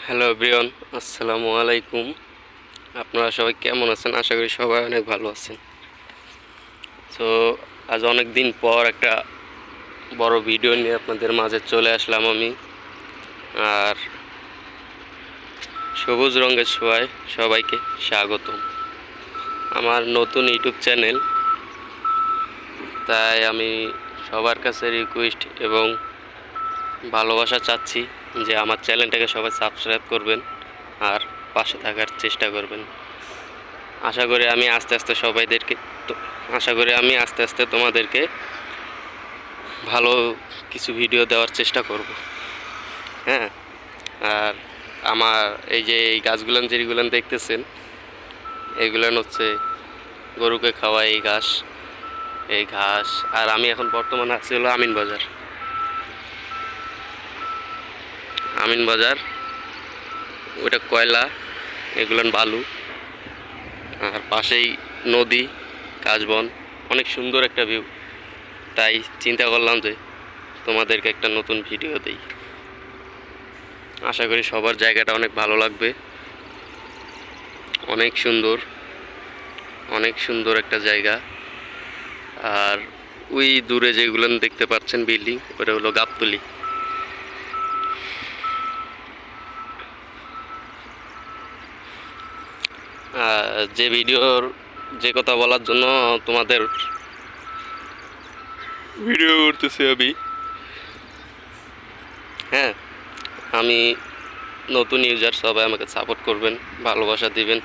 Hello everyone, আসসালামু আলাইকুম। আপনারা সবাই কেমন আছেন? আশা করি সবাই অনেক ভালো আছেন। তো আজ অনেক দিন পর একটা বড় ভিডিও নিয়ে আপনাদের মাঝে চলে আসলাম আমি। আর সবুজ রঙের ছোঁয়ায় সবাইকে স্বাগতম। আমার নতুন ইউটিউব চ্যানেল, তাই আমি সবার কাছে রিকোয়েস্ট এবং ভালোবাসা চাচ্ছি যে আমার চ্যানেলটাকে সবাই সাবস্ক্রাইব করবেন আর পাশে থাকার চেষ্টা করবেন। আশা করি আমি আস্তে আস্তে তোমাদেরকে ভালো কিছু ভিডিও দেওয়ার চেষ্টা করব। হ্যাঁ, আর আমার এই গাছগুলান যেগুলান দেখতেছেন, এইগুলান হচ্ছে গরুকে খাওয়া এই ঘাস। আর আমি এখন বর্তমানে আছি হলো আমিন বাজার, ওইটা কয়লা, এগুলান বালু, আর পাশেই নদী, কাশবন, অনেক সুন্দর একটা ভিউ। তাই চিন্তা করলাম যে তোমাদেরকে একটা নতুন ভিডিও দেই। আশা করি সবার জায়গাটা অনেক ভালো লাগবে। অনেক সুন্দর একটা জায়গা। আর ওই দূরে যেগুলো দেখতে পাচ্ছেন বিল্ডিং, ওটা হলো গাবতলী। যে কথা বলার জন্য তোমাদের ভিডিও করতেছি আমি। হ্যাঁ, আমি নতুন ইউজার, সবাই আমাকে সাপোর্ট করবেন, ভালোবাসা দিবেন।